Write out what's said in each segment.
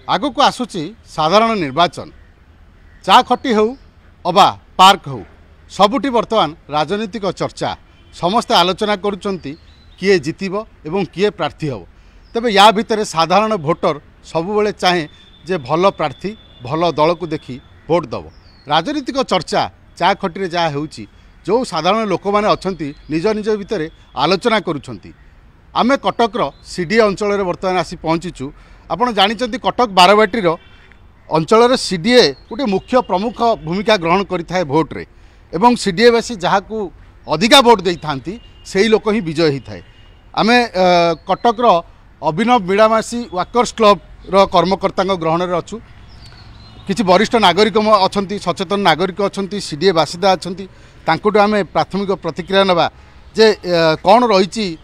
आगक आसूची साधारण निर्वाचन चा खटी हो अबा पार्क हो सबुठी वर्तमान राजनीतिक चर्चा समस्ते आलोचना करुचंती किए जितिब एवं किए प्रार्थी हो तेबे या भितर साधारण भोटर सबुबले चाहे जे भल प्रार्थी भल दल को देखी भोट दब राजनीतिक चर्चा चा खटी जहाँ होउची जो साधारण लोक मैंने अच्छा निज निज भितर आलोचना करुछंती आमे कटकर सीडीए अंचल बर्तमान आसी पहुँचीचु आपड़ जानते कटक बारवाटीर अंचल सीडीए गोटे मुख्य प्रमुख भूमिका ग्रहण करें भोट्रे एवं सीडीएवासी जहाँ को अधिका भोट दे था से लोक ही विजय होता है आम कटकर अभिनव मिड़ामासी वाकर्स क्लब कर्मकर्ता ग्रहण में अच्छू किसी वरिष्ठ नागरिक अच्छा सचेतन नागरिक अच्छा सीडीए बासिंदा अच्छा आम प्राथमिक प्रतिक्रिया नवा जे कौन रही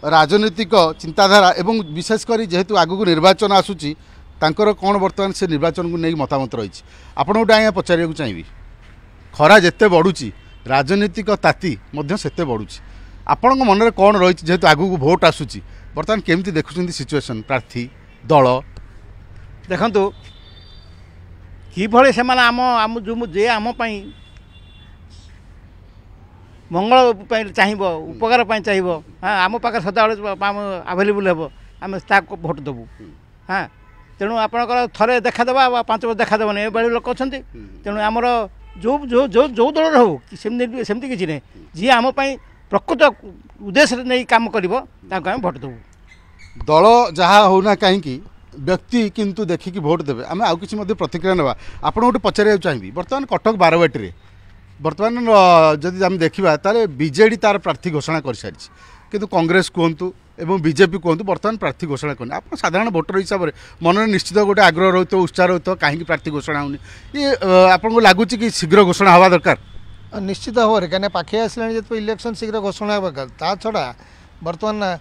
राजनीतिक चिंताधारा एवं विशेषकर जेहेतु आगक निर्वाचन आसूची तांकर कौन बर्तमान से निर्वाचन को नहीं मतामत रही आपण गोटे आज्ञा पचार चाहिए खरा जिते बढ़ुची राजनीतिक ताती से बढ़ुची आपण मन में कौन रही जेहेतु आगक भोट आसूची बर्तमान केमती देखुं सिचुएशन प्रार्थी दल देखु कि से आम आम जो जे आम मंगल चाहिए उपकार चाहिए हाँ आम पाखे सदाबले आभेलेबुल हे आम भोट देवु हाँ तेणु आपणकर थे देखादेवा 5 वर्ष देखादेवनी ये लोक अच्छा तेणु आमर जो जो जो जो दल हो सेमती किसी नहीं जी आम प्रकृत उद्देश्य नहीं काम कर भोट देवु दल जहाँ होना कहीं व्यक्ति किंतु देखिकी भोट देवे आम आउ किसी प्रतिक्रिया ना आपड़ गोटे पचार चाहिए बर्तमान कटक बारवाटी बर्तमान जदि आम देखा ताले बीजेडी तार प्रार्थी घोषणा कर सारी किंतु कांग्रेस कहतु एवं बीजेपी कहतु बर्तमान प्रार्थी घोषणा करनी आप साधारण भोटर हिसाब से मन में निश्चित गोटे आग्रह रही उत्साह रही कहीं प्रार्थी घोषणा होनी ये आपको लगुच कि शीघ्र घोषणा हवा दरकार निश्चित भाव में कहीं पाखे आसला जो इलेक्शन शीघ्र घोषणा होगा ता छड़ा बर्तमान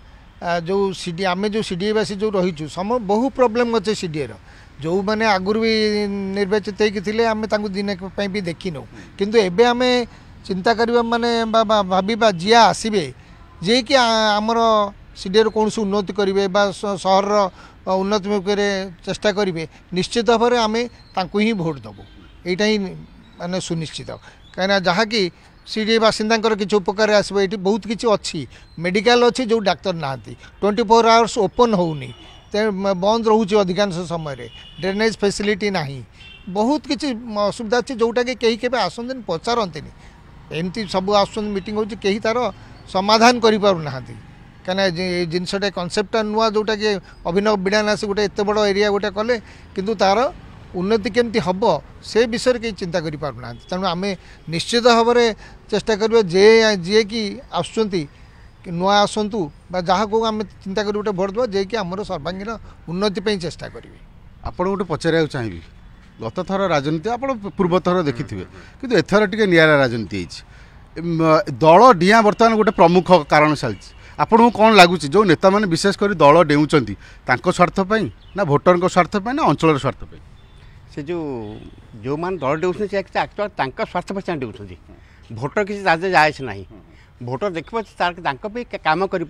जो सीडी आम जो सीडीएवासी जो रहीचु सम बहु प्रोब्लेम अच्छे सीडीए जो मैंने आगुरी भी निर्वाचित होते आम दिन भी देखिनु किंतु एबे आम चिंता करवा माने भाविबा जिया आसबे जे कि आमर सीडीए कौन से उन्नति करेंगे सहर उन्नति मुखे चेष्टा करेंगे निश्चित भाव में आम ही भोट देवु यहाँ ही माने सुनिश्चित कहीं जहाँ कि सीडीए बासिंदा किसी उपकार आसो ये बहुत किसी अच्छी मेडिकल अच्छी जो डाक्तर ना 24 आवर्स ओपन होनी बंद रोचे अधिकांश समय ड्रेनेज फैसिलिटी ना बहुत किसी असुविधा अच्छी जोटा कि कहीं के आसते पचारती एमती सब मीटिंग हो तार समाधान करना कहीं जिनसटा कनसेप्टा नुआ जोटा कि अभिनव बिड़ानासी गोटे एत बड़ एरिया गोटे कले किंतु तार उन्नति केमती हम से विषय कहीं चिंता करना तेणु आम निश्चित भाव में चेष्टा करें जे कि आसुँच नुआ आसतु जहाँ को आम चिंता कर गोटे भोट देवा जे कि आमर सर्वांगीन उन्नति चेष्टा करेंगे आपड़ गोटे पचार चाहिए गत थर राजनीति आप पूर्व थर देखि कि एथर टे निरा राजनीति दल डिया बर्तमान गोटे प्रमुख कारण चलती आपन को कौन लगुच जो नेता मैंने विशेषकर दल डेउंट स्वार्थपाई ना भोटर स्वार्थपाई ना अंचल स्वार्थपाई से जो मान दल डेउन एक्चुअल स्वार्थ पर डेउन भोटर किसी जाए ना भोटर देख कम कर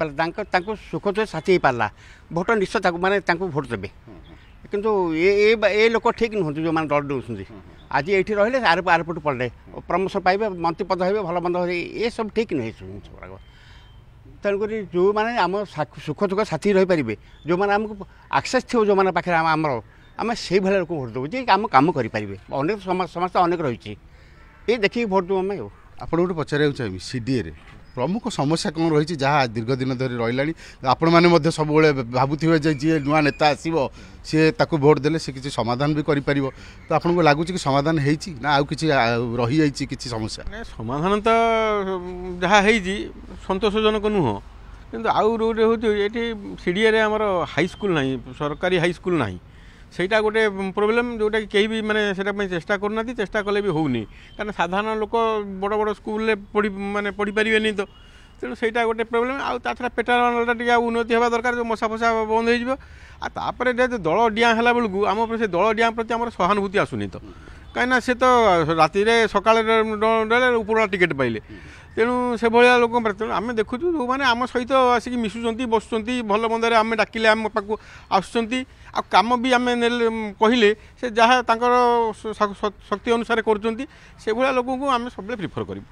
सुख दुख साथी हो पारा भोटर निश्चय माने भोट देवे किंतु ये लोक ठीक नुहत जो मैंने दल डेउन आज ये रही आरपट पड़े प्रमोशन पाइबे मंत्री पद हे भल मंद ये सब ठीक नुहे तेणुक जो मैंने आम सुख दुख साथी रही पारे जो मैंने आमको आक्सेस थो जो मैंने पाखे आमर आम से भाई लोक भोट देवु जे आम कम करें अनेक समस्या अनेक रही ये देखिए भोट देवु आम आप गोटे पचार चाहिए सीडीए रे प्रमुख समस्या कौन रही जहाँ दीर्घ दिन धरी रही आपण मैंने सब भावुवे जी नुआ नेता आसो सी भोट देले सी किसी समाधान भी कर तो आपको लगुच कि समाधान होती ना आउ कि रही किसी समस्या समाधान तो जहाँ सतोषजनक नुह कि आउ रोटे हूँ ये सीडीए आमर हाईस्कल ना सरकारी हाईस्कल ना ସେଇଟା गोटे प्रोब्लेम जोटा कि कहीं भी माने सेटा चेष्टा करना चेष्टा कले भी होनी कारण साधारण लोक बड़ बड़ स्कूल पढ़ी माने पढ़ी पारे तो तेणु ସେଇଟା गोटे प्रोब्लेम आ छड़ा पेटाटा टे उन्नति होगा दरकार जो मशा फशा बंद हो दल डिया है बेलू आम से दल डिया प्रति आम सहानुभूति आसुनी तो କାହିଁକିନା ସେ ତ ରାତିରେ ସକାଳେ ଉପରବେଳା ଟିକେଟ୍ ପାଇଲେ ତେଣୁ ସେଭଳିଆ ଲୋକ ତେଣୁ ଆମେ ଦେଖୁଛୁ ଯେଉଁମାନେ ଆମ ସହିତ ଆସିକି ମିଶୁଛନ୍ତି ବସୁଛନ୍ତି ଭଲ ମନ୍ଦରେ ଆମେ ଡାକିଲେ ଆମ ପାଖକୁ ଆସୁଛନ୍ତି ଆଉ କାମ ବି ଆମେ ନେଲେ କହିଲେ ସେ ଯାହା ତାଙ୍କର ଶକ୍ତି ଅନୁସାରେ କରୁଛନ୍ତି ସେଭଳିଆ ଲୋକଙ୍କୁ ଆମେ ସବୁବେଳେ ପ୍ରିଫର କରିବୁ।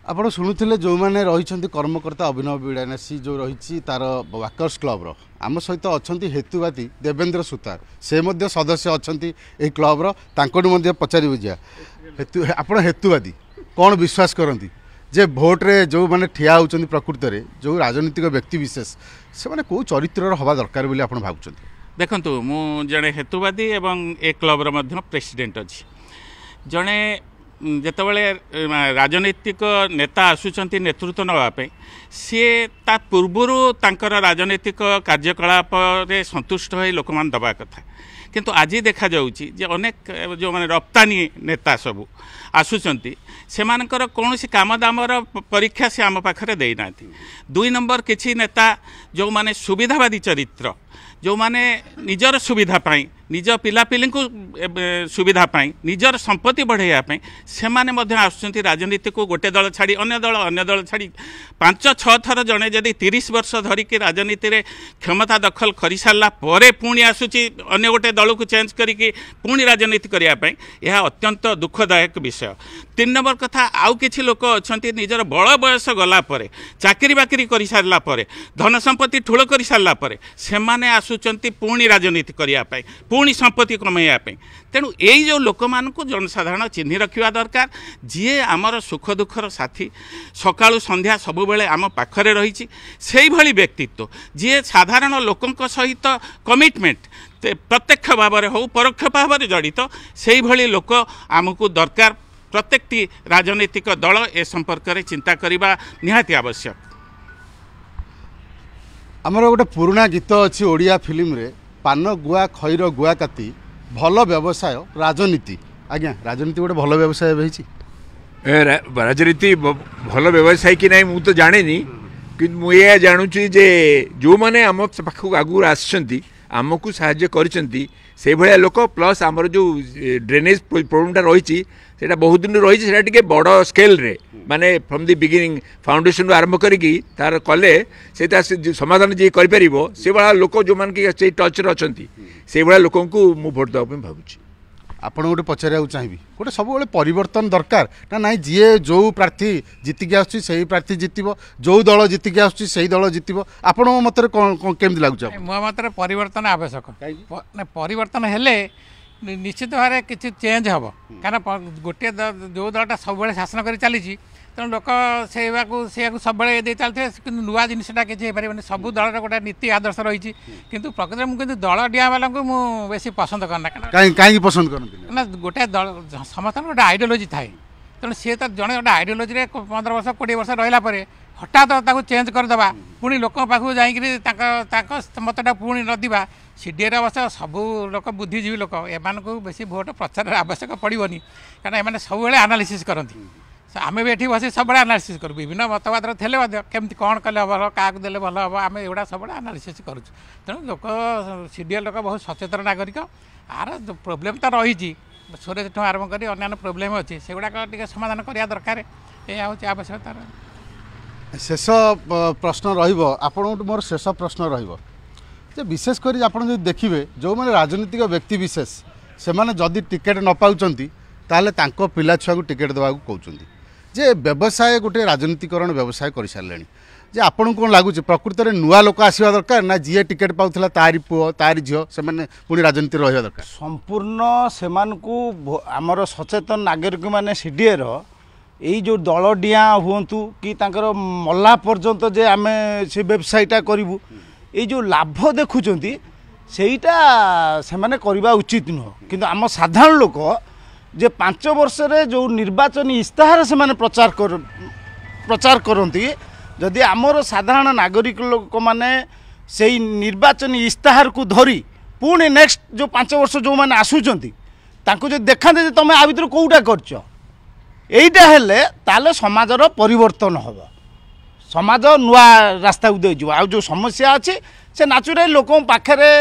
ଆପଣ ଶୁଣୁଥିଲେ ଯେଉଁମାନେ ରହିଛନ୍ତି କର୍ମକର୍ତ୍ତା ଅଭିନବ ବିଡ଼ାନାସୀ ଯେଉଁ ରହିଛି ତାର ୱାକର୍ସ କ୍ଲବ୍ର ଆମ ସହିତ ଅଛନ୍ତି ହେତୁବାଦୀ ଦେବେନ୍ଦ୍ର ସୁତାର ସେ ମଧ୍ୟ ସଦସ୍ୟ ଅଛନ୍ତି ଏହି କ୍ଲବ୍ର ତାଙ୍କଠୁ ମଧ୍ୟ ପଚାରି ବୁଝିବା ଆପଣ ହେତୁବାଦୀ କ'ଣ ବିଶ୍ୱାସ କରନ୍ତି ଯେ ଭୋଟ୍ରେ ଯେଉଁମାନେ ଠିଆ ହେଉଛନ୍ତି ପ୍ରକୃତରେ ଯେଉଁ ରାଜନୈତିକ ବ୍ୟକ୍ତିବିଶେଷ ସେମାନେ କେଉଁ ଚରିତ୍ରର ହେବା ଦରକାର ବୋଲି ଆପଣ ଭାବୁଛନ୍ତି? ଦେଖନ୍ତୁ ମୁଁ ଜଣେ ହେତୁବାଦୀ ଏବଂ ଏ କ୍ଲବ୍ର ମଧ୍ୟ ପ୍ରେସିଡେଣ୍ଟ ଅଛି। ଜଣେ ଯେତେବେଳେ ରାଜନୈତିକ ନେତା ଆସୁଛନ୍ତି ନେତୃତ୍ୱ ନେବା ପାଇଁ ସିଏ ତା ପୂର୍ବରୁ ତାଙ୍କର ରାଜନୈତିକ କାର୍ଯ୍ୟକଳାପରେ ସନ୍ତୁଷ୍ଟ ହୋଇ ଲୋକମାନେ ଦେବା କଥା କିନ୍ତୁ ଆଜି ଦେଖାଯାଉଛି ଯେ ଅନେକ ଯେଉଁମାନେ ରପ୍ତାନି ନେତା ସବୁ ଆସୁଛନ୍ତି ସେମାନଙ୍କର କୌଣସି କାମ ଦାମର ପରୀକ୍ଷା ସେ ଆମ ପାଖରେ ଦେଇନାହାନ୍ତି। 2 ନମ୍ବର କିଛି ନେତା ଯେଉଁମାନେ ସୁବିଧାବାଦୀ ଚରିତ୍ର ଯେଉଁମାନେ ନିଜର ସୁବିଧା ପାଇଁ ନିଜ ପିଲାପିଲିଙ୍କୁ ସୁବିଧା ପାଇଁ ନିଜର ସମ୍ପତ୍ତି ବଢ଼ାଇବା ପାଇଁ ସେମାନେ ମଧ୍ୟ ଆସୁଛନ୍ତି ରାଜନୀତିକୁ ଗୋଟେ ଦଳ ଛାଡ଼ି ଅନ୍ୟ ଦଳ ଛାଡ଼ି 5-6 ଥର ଜଣେ ଯଦି 30 ବର୍ଷ ଧରିକି ରାଜନୀତିରେ କ୍ଷମତା ଦଖଲ କରିସାରିଲା ପରେ ପୁଣି ଆସୁଛି ଅନ୍ୟ ଗୋଟେ ଦଳକୁ ଚେଞ୍ଜ କରିକି ପୁଣି ରାଜନୀତି କରିବା ପାଇଁ ଏହା ଅତ୍ୟନ୍ତ ଦୁଃଖଦାୟକ ବିଷୟ। 3 ନମ୍ବର କଥା ଆଉ କିଛି ଲୋକ ଅଛନ୍ତି ନିଜର ବଳ ବୟସ ଗଲା ପରେ ଚାକିରି ବାକିରି କରିସାରିଲା ପରେ ଧନ ସମ୍ପତ୍ତି ଠୁଳ କରିସାରିଲା ପରେ ସେମାନେ ଆସୁଛନ୍ତି ପୁଣି ରାଜନୀତି କରିବା ପାଇଁ ପୁଣି ସମ୍ପତ୍ତି କମାଇବା ପାଇଁ। ତେଣୁ ଏଇ ଯେଉଁ ଲୋକମାନଙ୍କୁ ଜନସାଧାରଣ ଚିହ୍ନି ରଖିବା ଦରକାର ଯିଏ ଆମର ସୁଖ ଦୁଃଖର ସାଥୀ ସକାଳୁ ସନ୍ଧ୍ୟା ସବୁବେଳେ ଆମ ପାଖରେ ରହିଛି ସେଇଭଳି ବ୍ୟକ୍ତିତ୍ୱ ଯିଏ ସାଧାରଣ ଲୋକଙ୍କ ସହିତ କମିଟମେଣ୍ଟ ପ୍ରତ୍ୟକ୍ଷ ଭାବରେ ହେଉ ପରୋକ୍ଷ ଭାବରେ ଜଡ଼ିତ ସେଇଭଳି ଲୋକ ଆମକୁ ଦରକାର। ପ୍ରତ୍ୟେକଟି ରାଜନୈତିକ ଦଳ ଏ ସମ୍ପର୍କରେ ଚିନ୍ତା କରିବା ନିହାତି ଆବଶ୍ୟକ। ଆମର ଗୋଟେ ପୁରୁଣା ଗୀତ ଅଛି ଓଡ଼ିଆ ଫିଲ୍ମରେ ପାନ ଗୁଆ ଖଇର ଗୁଆ କାତି ଭଲ ବ୍ୟବସାୟ ରାଜନୀତି। ଆଜ୍ଞା ରାଜନୀତି ଗୋଟେ ଭଲ ବ୍ୟବସାୟ ଏବେ ହେଇଛି? ରାଜନୀତି ଭଲ ବ୍ୟବସାୟ କି ନାହିଁ ମୁଁ ତ ଜାଣିନି କିନ୍ତୁ ମୁଁ ଏହା ଜାଣୁଛି ଯେ ଯେଉଁମାନେ ଆମ ପାଖକୁ ଆଗରୁ ଆସିଛନ୍ତି ଆମକୁ ସାହାଯ୍ୟ କରିଛନ୍ତି ସେଇଭଳିଆ ଲୋକ ପ୍ଲସ୍ ଆମର ଯେଉଁ ଡ୍ରେନେଜ୍ ପ୍ରୋବ୍ଲେମଟା ରହିଛି ସେଇଟା ବହୁତ ଦିନ ରହିଛି ସେଇଟା ଟିକେ ବଡ଼ ସ୍କେଲ୍ରେ ମାନେ ଫ୍ରମ୍ ଦି ବିଗିନିଂ ଫାଉଣ୍ଡେସନରୁ ଆରମ୍ଭ କରିକି ତାର କଲେ ସେଇଟା ସମାଧାନ ଯିଏ କରିପାରିବ ସେଇଭଳିଆ ଲୋକ ଯେଉଁମାନେ କି ସେଇ ଟଚ୍ରେ ଅଛନ୍ତି ସେଇଭଳିଆ ଲୋକଙ୍କୁ ମୁଁ ଭୋଟ୍ ଦେବା ପାଇଁ ଭାବୁଛି। ଆପଣ ଗୋଟେ ପଚାରିବାକୁ ଚାହିଁବି ଗୋଟେ ସବୁବେଳେ ପରିବର୍ତ୍ତନ ଦରକାର ନା ନାହିଁ ଯିଏ ଯେଉଁ ପ୍ରାର୍ଥୀ ଜିତିକି ଆସୁଛି ସେଇ ପ୍ରାର୍ଥୀ ଜିତିବ ଯେଉଁ ଦଳ ଜିତିକି ଆସୁଛି ସେଇ ଦଳ ଜିତିବ ଆପଣଙ୍କ ମତରେ କ'ଣ କେମିତି ଲାଗୁଛି? ମୋ ମତରେ ପରିବର୍ତ୍ତନ ଆବଶ୍ୟକ। ପରିବର୍ତ୍ତନ ହେଲେ ନିଶ୍ଚିତ ଭାବରେ କିଛି ଚେଞ୍ଜ ହେବ କାରଣ ଗୋଟିଏ ଯେଉଁ ଦଳଟା ସବୁବେଳେ ଶାସନ କରି ଚାଲିଛି ତେଣୁ ଲୋକ ସେଇଆକୁ ସବୁବେଳେ ଦେଇ ଚାଲିଥିବେ କିନ୍ତୁ ନୂଆ ଜିନିଷଟା କିଛି ହେଇପାରିବନି। ସବୁ ଦଳର ଗୋଟେ ନୀତି ଆଦର୍ଶ ରହିଛି କିନ୍ତୁ ପ୍ରକୃତରେ ମୁଁ କିନ୍ତୁ ଦଳ ଡିଆଁ ବାଲାଙ୍କୁ ମୁଁ ବେଶୀ ପସନ୍ଦ କରେନା। କାହିଁକି ପସନ୍ଦ କରନ୍ତି ନା ଗୋଟେ ଦଳ ସମସ୍ତଙ୍କର ଗୋଟେ ଆଇଡ଼ିଓଲୋଜି ଥାଏ ତେଣୁ ସିଏ ତ ଜଣେ ଗୋଟେ ଆଇଡ଼ିଓଲୋଜିରେ 15 ବର୍ଷ 20 ବର୍ଷ ରହିଲା ପରେ ହଠାତ୍ ତାକୁ ଚେଞ୍ଜ କରିଦେବା ପୁଣି ଲୋକଙ୍କ ପାଖକୁ ଯାଇକରି ତାଙ୍କ ମତଟା ପୁଣି ନଦିବା ସିଡ଼ିଏରେ ଅବଶ୍ୟ ସବୁ ଲୋକ ବୁଦ୍ଧିଜୀବୀ ଲୋକ ଏମାନଙ୍କୁ ବେଶୀ ଭୋଟ ପ୍ରଚାରରେ ଆବଶ୍ୟକ ପଡ଼ିବନି କାରଣ ଏମାନେ ସବୁବେଳେ ଆନାଲିସିସ୍ କରନ୍ତି। ଆମେ ବି ଏଠି ବସି ସବୁବେଳେ ଆନାଲିସିସ୍ କରୁ ବିଭିନ୍ନ ମତବାଦର ଥିଲେ ମଧ୍ୟ କେମିତି କ'ଣ କଲେ ଭଲ କାହାକୁ ଦେଲେ ଭଲ ହେବ ଆମେ ଏଗୁଡ଼ା ସବୁବେଳେ ଆନାଲିସିସ୍ କରୁଛୁ। ତେଣୁ ଲୋକ ସିଡ଼ିଏଲ୍ ଲୋକ ବହୁତ ସଚେତନ ନାଗରିକ ଆର ପ୍ରୋବ୍ଲେମ୍ ତ ରହିଛି ସ୍ୱେରେଜ୍ଠୁ ଆରମ୍ଭ କରି ଅନ୍ୟାନ୍ୟ ପ୍ରୋବ୍ଲେମ୍ ଅଛି ସେଗୁଡ଼ାକ ଟିକେ ସମାଧାନ କରିବା ଦରକାର ଏହା ହେଉଛି ଆବଶ୍ୟକତାର। ଶେଷ ପ୍ରଶ୍ନ ରହିବ ଆପଣଙ୍କଠୁ ମୋର ଶେଷ ପ୍ରଶ୍ନ ରହିବ ଯେ ବିଶେଷ କରି ଆପଣ ଯଦି ଦେଖିବେ ଯେଉଁମାନେ ରାଜନୈତିକ ବ୍ୟକ୍ତିବିଶେଷ ସେମାନେ ଯଦି ଟିକେଟ୍ ନ ପାଉଛନ୍ତି ତାହେଲେ ତାଙ୍କ ପିଲା ଛୁଆକୁ ଟିକେଟ୍ ଦେବାକୁ କହୁଛନ୍ତି ଯେ ବ୍ୟବସାୟ ଗୋଟିଏ ରାଜନୀତିକରଣ ବ୍ୟବସାୟ କରିସାରିଲେଣି ଯେ ଆପଣଙ୍କୁ କ'ଣ ଲାଗୁଛି ପ୍ରକୃତରେ ନୂଆ ଲୋକ ଆସିବା ଦରକାର ନା ଯିଏ ଟିକେଟ୍ ପାଉଥିଲା ତାରି ପୁଅ ତାରି ଝିଅ ସେମାନେ ପୁଣି ରାଜନୀତିରେ ରହିବା ଦରକାର? ସମ୍ପୂର୍ଣ୍ଣ ସେମାନଙ୍କୁ ଆମର ସଚେତନ ନାଗରିକମାନେ ସିଡ଼ିଏର ଏଇ ଯେଉଁ ଦଳ ଡିଆଁ ହୁଅନ୍ତୁ କି ତାଙ୍କର ମଲା ପର୍ଯ୍ୟନ୍ତ ଯେ ଆମେ ସେ ବ୍ୟବସାୟୀଟା କରିବୁ ଏଇ ଯେଉଁ ଲାଭ ଦେଖୁଛନ୍ତି ସେଇଟା ସେମାନେ କରିବା ଉଚିତ ନୁହଁ। କିନ୍ତୁ ଆମ ସାଧାରଣ ଲୋକ ଯେ 5 ବର୍ଷରେ ଯେଉଁ ନିର୍ବାଚନୀ ଇସ୍ତାହାର ସେମାନେ ପ୍ରଚାର କରନ୍ତି ଯଦି ଆମର ସାଧାରଣ ନାଗରିକ ଲୋକମାନେ ସେଇ ନିର୍ବାଚନୀ ଇସ୍ତାହାରକୁ ଧରି ପୁଣି ନେକ୍ସଟ ଯେଉଁ 5 ବର୍ଷ ଯେଉଁମାନେ ଆସୁଛନ୍ତି ତାଙ୍କୁ ଯଦି ଦେଖାନ୍ତେ ଯେ ତୁମେ ଆ ଭିତରୁ କେଉଁଟା କରିଛ এইটা হলে তাহলে সমাজর পরিবর্তন হব সমাজ নূয়া রাস্তাକୁ ଦେଇଯିବ। ଆଉ ଯେଉଁ ସମସ୍ୟା ଅଛି ସେ ନ୍ୟାଚୁରାଲି ଲୋକଙ୍କ ପାଖରେ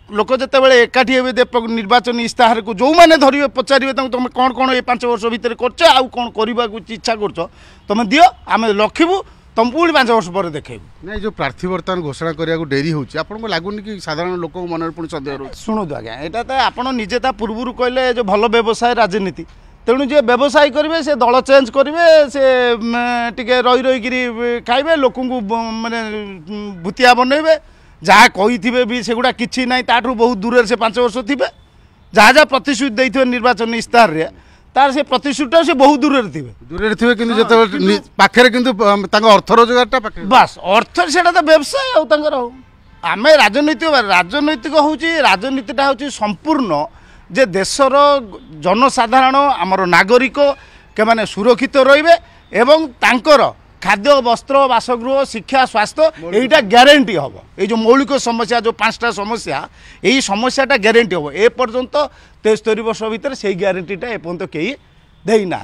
लोक जितेबाला एकाठी हे निर्वाचन इस्ताहार को जो मैंने धरवे पचारे तुम कौन कौन ये 5 वर्ष भितर कर आउ कौन करने इच्छा कर तुम दियो आम लखबू तुम पुणी 5 वर्ष पर देखेबू नहीं जो प्रार्थी बर्तमान घोषणा करने डेरी होची आपको लगुनि कि साधारण लोक मन पुणी सन्देह रही शुणु आज्ञा यहाँ तो आप निजे पूर्व कहले जो भल व्यवसाय राजनीति तेणु जे व्यवसाय करेंगे से दल चेंज करेंगे से टे रही रही खाइबे लोक माने भूतिया बनइबे जहाँ कही भी सेगुड़ा किसी ना ताठू बहुत दूर से 5 वर्ष थे जहाँ जहाँ प्रतिश्रुति देते निर्वाचन इस्ताहार रे तार से प्रतिश्रुति से बहुत दूर थे पाखे कि अर्थ रोजगार बास अर्थ से व्यवसाय आम राजनैतिक हूँ राजनीतिटा हूँ संपूर्ण जे देशर जनसाधारण आमर नागरिक के माने सुरक्षित रहिबे एवं तांकर खाद्य वस्त्र बासगृह शिक्षा स्वास्थ्य यहीटा ग्यारंटी हम ये मौलिक समस्या जो 5टा समस्या यही समस्याटा ग्यारंटी हम ए पर्यंत 73 वर्ष भितर से ग्यारंटीटा एपर्यंत कहीं देना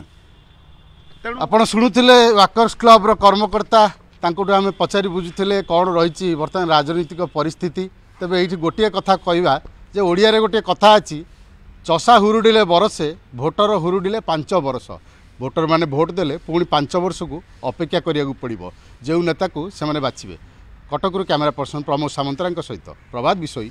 आपण शुणुले वाकर्स क्लब रो कर्मकर्ता आम पचारि बुझुले कौन रही बर्तमान राजनीतिक परिस्थिति तेज ये गोटे कथा कहवा जे ओडिया गोटे कथा अच्छी चषा हुरुडिले बरसे भोटर हुरुडिले 5 वर्ष भोटर माने भोट देले पुणी 5 वर्ष को अपेक्षा करिया पड़ो जो नेता को से बाछिबे। कटकरू कैमेरा पर्सन प्रमोद सामंतरा सहित प्रभात विषय।